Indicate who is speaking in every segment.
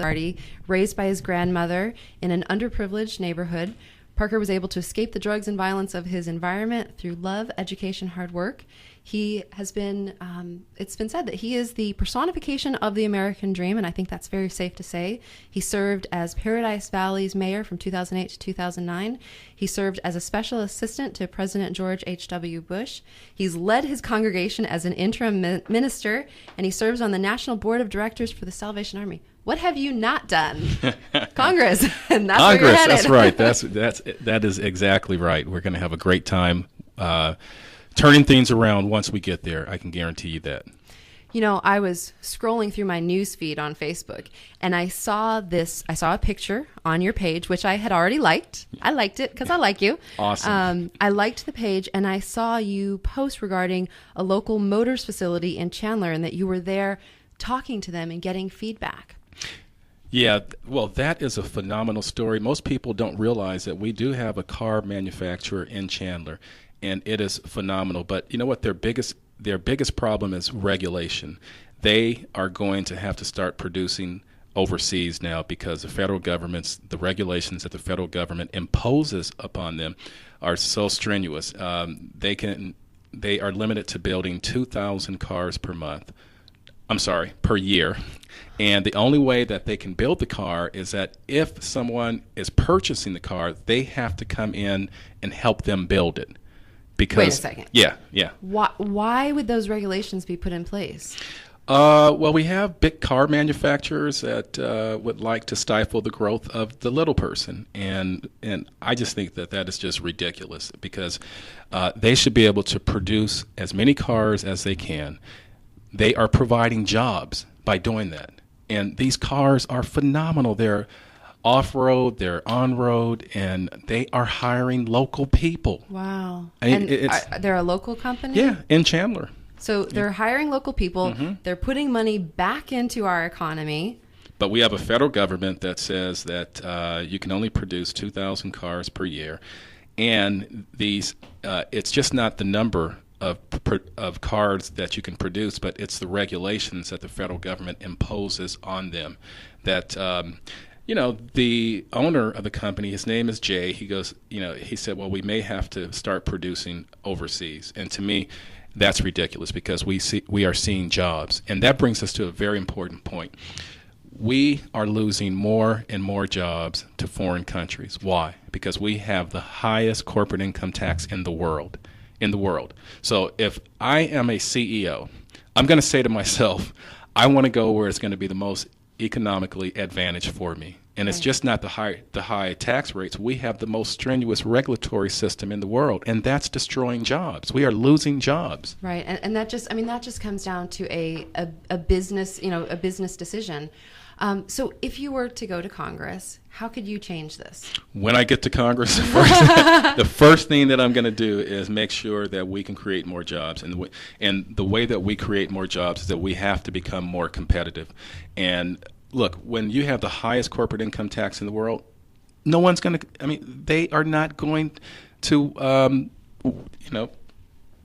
Speaker 1: party. Raised by his grandmother in an underprivileged neighborhood, Parker was able to escape the drugs and violence of his environment through love, education, hard work. He has been, it's been said that he is the personification of the American dream, and I think that's very safe to say. He served as Paradise Valley's mayor from 2008 to 2009. He served as a special assistant to President George H.W. Bush. He's led his congregation as an interim minister, and he serves on the National Board of Directors for the Salvation Army. What have you not done? Congress. And that's
Speaker 2: Congress,
Speaker 1: where you're headed.
Speaker 2: that's right. That is exactly right. We're going to have a great time turning things around once we get there. I can guarantee you that.
Speaker 1: You know, I was scrolling through my news feed on Facebook, and I saw a picture on your page, which I had already liked. I liked it because I like you.
Speaker 2: Awesome.
Speaker 1: I liked the page, and I saw you post regarding a local motors facility in Chandler, and that you were there talking to them and getting feedback.
Speaker 2: Yeah, well, that is a phenomenal story. Most people don't realize that we do have a car manufacturer in Chandler, and it is phenomenal. But you know what? Their biggest problem is regulation. They are going to have to start producing overseas now because the regulations that the federal government imposes upon them are so strenuous. They are limited to building 2,000 cars per year. And the only way that they can build the car is that if someone is purchasing the car, they have to come in and help them build it.
Speaker 1: Wait a second.
Speaker 2: Yeah.
Speaker 1: Why would those regulations be put in place?
Speaker 2: Well, we have big car manufacturers that would like to stifle the growth of the little person. And I just think that is just ridiculous because they should be able to produce as many cars as they can. They are providing jobs by doing that. And these cars are phenomenal. They're off-road, they're on-road, and they are hiring local people.
Speaker 1: Wow.
Speaker 2: And
Speaker 1: they're a local company?
Speaker 2: Yeah, in Chandler.
Speaker 1: So they're hiring local people.
Speaker 2: Mm-hmm.
Speaker 1: They're putting money back into our economy.
Speaker 2: But we have a federal government that says that you can only produce 2,000 cars per year. And it's just not the number of cars that you can produce, but it's the regulations that the federal government imposes on them. That the owner of the company, his name is Jay. He goes, he said, well, we may have to start producing overseas. And to me, that's ridiculous because we are seeing jobs, and that brings us to a very important point. We are losing more and more jobs to foreign countries. Why? Because we have the highest corporate income tax in the world. So if I am a CEO, I'm going to say to myself, I want to go where it's going to be the most economically advantaged for me. And it's just not the high tax rates. We have the most strenuous regulatory system in the world, and that's destroying jobs. We are losing jobs.
Speaker 1: Right, and that just comes down to a business, a business decision. So if you were to go to Congress, how could you change this?
Speaker 2: When I get to Congress, the first thing that I'm going to do is make sure that we can create more jobs. And the way that we create more jobs is that we have to become more competitive. And look, when you have the highest corporate income tax in the world, no one's going to, they are not going to,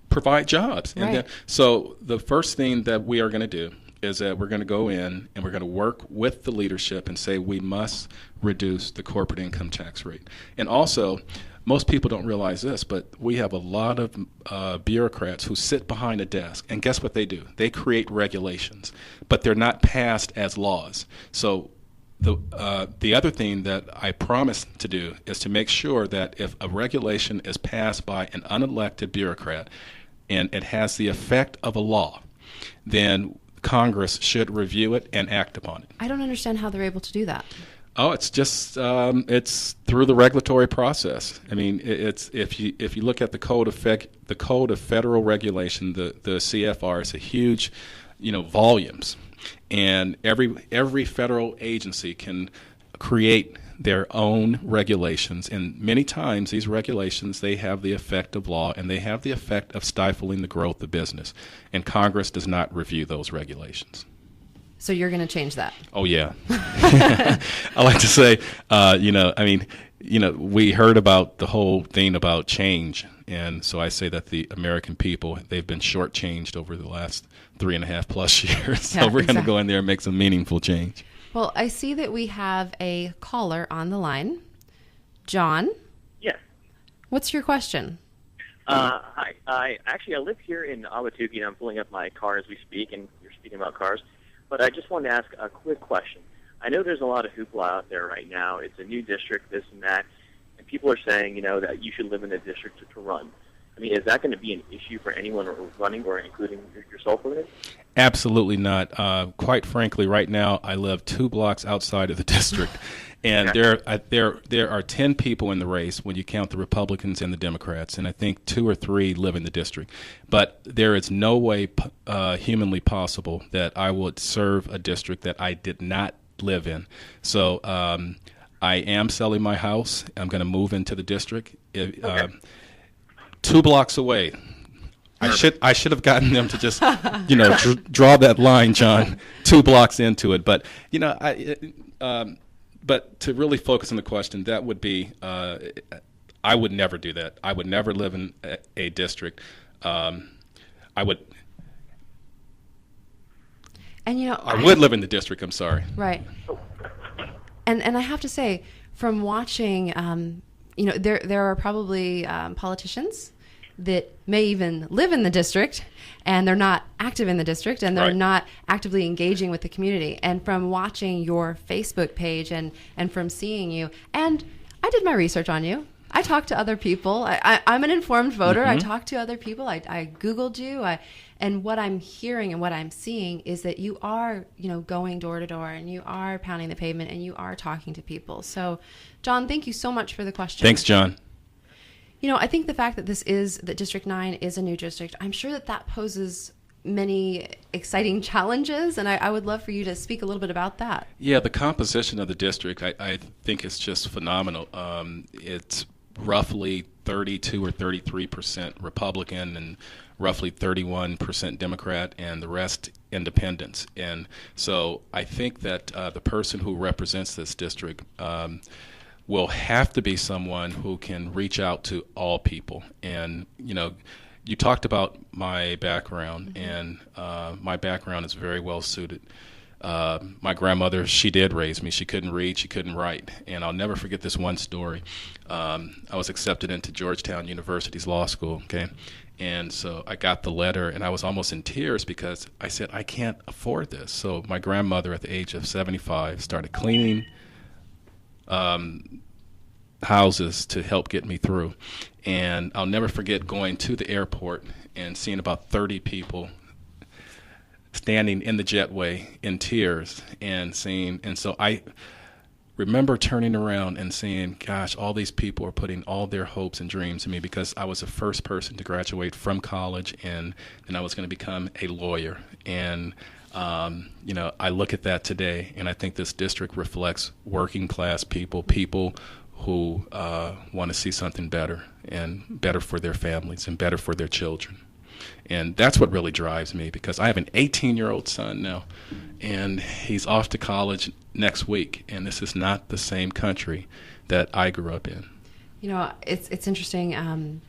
Speaker 2: provide jobs.
Speaker 1: Right.
Speaker 2: And so the first thing that we are going to do is that we're going to go in and we're going to work with the leadership and say we must reduce the corporate income tax rate. And also, most people don't realize this, but we have a lot of bureaucrats who sit behind a desk, and guess what they do? They create regulations, but they're not passed as laws. So the other thing that I promise to do is to make sure that if a regulation is passed by an unelected bureaucrat and it has the effect of a law, then Congress should review it and act upon it.
Speaker 1: I don't understand how they're able to do that.
Speaker 2: Oh, it's just it's through the regulatory process. It's if you look at the code of federal regulation, the CFR, it's a huge, volumes, and every federal agency can create their own regulations, and many times these regulations, they have the effect of law and they have the effect of stifling the growth of business, and Congress does not review those regulations.
Speaker 1: So you're going to change that?
Speaker 2: Oh yeah. I like to say, we heard about the whole thing about change, and so I say that the American people, they've been shortchanged over the last 3.5+ years. So we're going to go in there and make some meaningful change.
Speaker 1: Well, I see that we have a caller on the line. John,
Speaker 3: Yes.
Speaker 1: what's your question?
Speaker 3: Hi. I live here in Ahwatukee, and I'm pulling up my car as we speak, and you're speaking about cars. But I just wanted to ask a quick question. I know there's a lot of hoopla out there right now. It's a new district, this and that, and people are saying, that you should live in the district to run. I mean, is that going to be an issue for anyone running, or including yourself with it?
Speaker 2: Absolutely not. Quite frankly, right now I live 2 blocks outside of the district, and there are 10 people in the race when you count the Republicans and the Democrats, and I think 2 or 3 live in the district. But there is no way humanly possible that I would serve a district that I did not live in. So I am selling my house. I'm going to move into the district. 2 blocks away. I should have gotten them to just, draw that line, John, 2 blocks into it. But but to really focus on the question, that would be, I would never do that. I would never live in a district. I would live in the district. I'm sorry.
Speaker 1: Right. And I have to say, from watching, there are probably politicians that may even live in the district, and they're not active in the district, and they're not actively engaging with the community. And from watching your Facebook page and from seeing you, and I did my research on you. I talked to other people. I'm an informed voter. Mm-hmm. I talked to other people. I Googled you. And what I'm hearing and what I'm seeing is that you are, going door to door, and you are pounding the pavement, and you are talking to people. So, John, thank you so much for the question.
Speaker 2: Thanks, John.
Speaker 1: I think the fact that that District 9 is a new district, I'm sure that poses many exciting challenges, and I would love for you to speak a little bit about that.
Speaker 2: Yeah, the composition of the district, I think it's just phenomenal. It's roughly 32 or 33% Republican and roughly 31% Democrat, and the rest independents. And so I think that the person who represents this district will have to be someone who can reach out to all people. And, you talked about my background, and my background is very well suited. My grandmother, she did raise me. She couldn't read, she couldn't write. And I'll never forget this one story. I was accepted into Georgetown University's law school, okay? And so I got the letter, and I was almost in tears because I said, I can't afford this. So my grandmother, at the age of 75, started cleaning houses to help get me through. And I'll never forget going to the airport and seeing about 30 people standing in the jetway in tears, and so I remember turning around and saying, gosh, all these people are putting all their hopes and dreams in me, because I was the first person to graduate from college, and then I was going to become a lawyer. And I look at that today, and I think this district reflects working class people who want to see something better, and better for their families and better for their children. And that's what really drives me, because I have an 18-year-old son now, and he's off to college next week, and this is not the same country that I grew up in.
Speaker 1: It's interesting.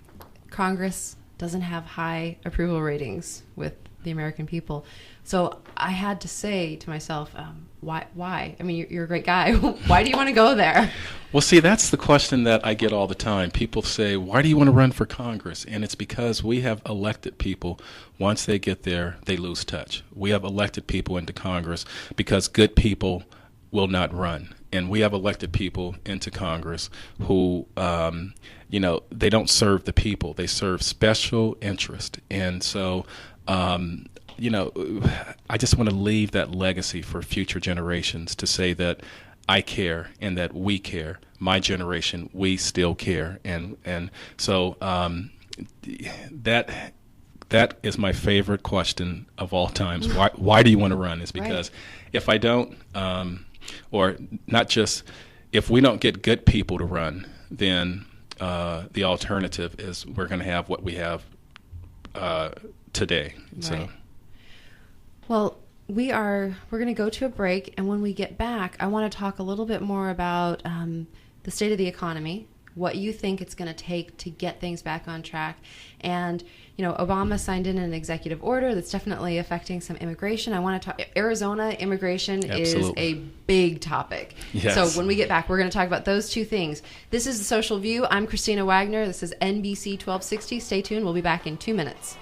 Speaker 1: Congress doesn't have high approval ratings with the American people. So I had to say to myself, why? I mean, you're a great guy. Why do you want to go there?
Speaker 2: Well, see, that's the question that I get all the time. People say, why do you want to run for Congress? And it's because we have elected people. Once they get there, they lose touch. We have elected people into Congress because good people will not run. And we have elected people into Congress who, they don't serve the people. They serve special interest. And so, I just want to leave that legacy for future generations, to say that I care and that we care. My generation, we still care. And so that is my favorite question of all times. Why do you want to run? Is because if I don't, or not just, if we don't get good people to run, then the alternative is we're going to have what we have today.
Speaker 1: Right.
Speaker 2: So.
Speaker 1: Well, we're going to go to a break, and when we get back, I want to talk a little bit more about the state of the economy, what you think it's going to take to get things back on track. And, Obama signed in an executive order that's definitely affecting some immigration. I want to talk, Arizona immigration
Speaker 2: Absolutely.
Speaker 1: is a big topic.
Speaker 2: Yes.
Speaker 1: So when we get back, we're going to talk about those two things. This is The Social View. I'm Christina Wagner. This is NBC 1260. Stay tuned. We'll be back in 2 minutes.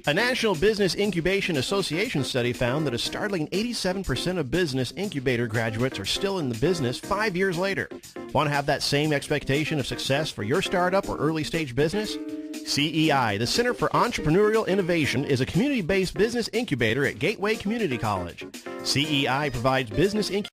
Speaker 4: A National Business Incubation Association study found that a startling 87% of business incubator graduates are still in the business 5 years later. Want to have that same expectation of success for your startup or early stage business? CEI, the Center for Entrepreneurial Innovation, is a community-based business incubator at Gateway Community College. CEI provides business incubators